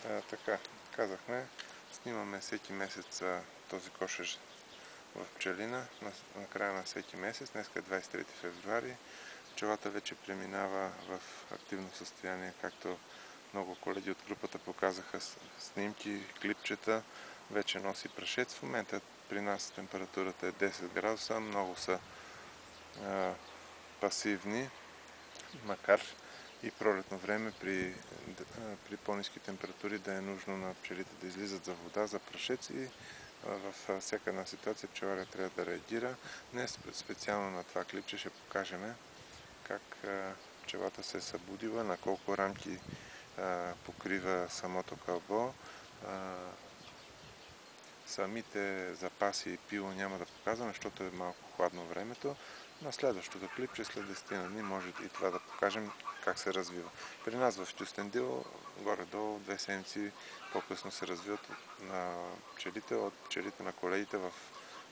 Така, казахме, снимаме всеки месец този кошер в пчелина, на края на всеки месец. Днес е 23 февруари. Пчелата вече преминава в активно състояние, както много колеги от групата показаха снимки, клипчета. Вече носи прашец. В момента при нас температурата е 10 градуса. Много са пасивни, макар и пролетно време при по-ниски температури да е нужно на пчелите да излизат за вода, за прашец, и във всяка една ситуация пчеларят трябва да реагира. Днес специално на това клипче ще покажем как пчелата се е събудила, на колко рамки покрива самото кълбо. Самите запаси и пило няма да показвам, защото е малко хладно времето. На следващото клипче, след 10 дни, може и това да покажем как се развива. При нас в Кюстендил, горе-долу 2 седмици по-късно се развиват на пчелите от пчелите на колегите в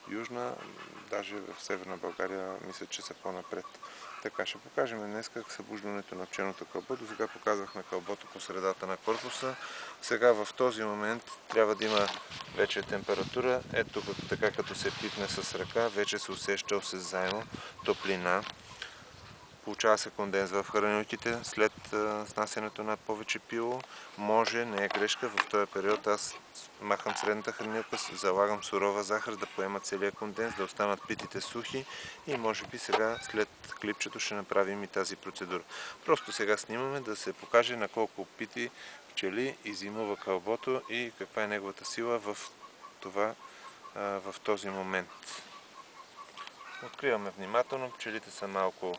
Южна, даже в Северна България мисля, че са по-напред. Така, ще покажем днес как събуждането на пчелното кълбо. До сега показвахме кълбото по средата на корпуса. Сега в този момент трябва да има вече температура. Ето тук, така като се пипне с ръка, вече се усеща осезаемо топлина. Получава се конденс в хранилките след снасянето на повече пило. Може, не е грешка, в този период аз махам средната хранилка, залагам сурова захар да поема целия конденс, да останат питите сухи, и може би сега след клипчето ще направим и тази процедура. Просто сега снимаме да се покаже на колко пити пчели иззимува кълбото и каква е неговата сила в този момент. Откриваме внимателно, пчелите са малко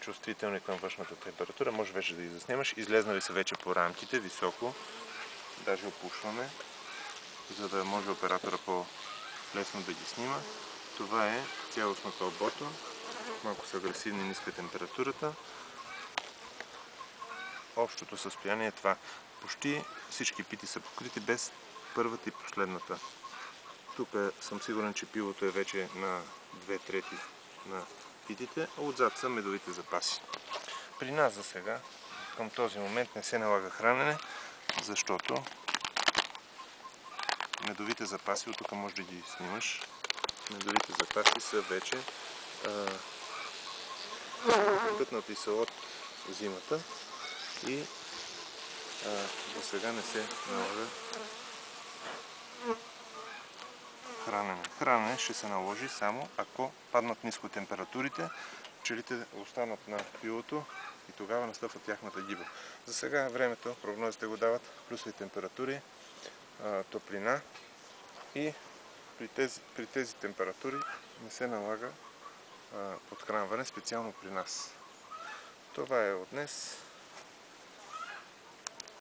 чувствителни към външната температура, може вече да ги заснемаш. Излезнали са вече по рамките, високо, даже опушваме, за да може оператора по-лесно да ги снима. Това е цялостно кълбото, малко са агресивни, ниска температурата. Общото състояние е това. Почти всички пити са покрити без първата и последната. Тук съм сигурен, че пилото е вече на 2/3 на питите, а отзад са медовите запаси. При нас за сега, към този момент, не се налага хранене, защото медовите запаси, от тук може да ги снимаш, медовите запаси са вече кътнати са от зимата и до сега не се налага хранене. Хранене ще се наложи само ако паднат ниско температурите, пчелите останат на пилото и тогава настъпва тяхната гибел. За сега времето, прогнозите го дават, плюсови температури, топлина, и при тези температури не се налага подхранване, специално при нас. Това е от днес.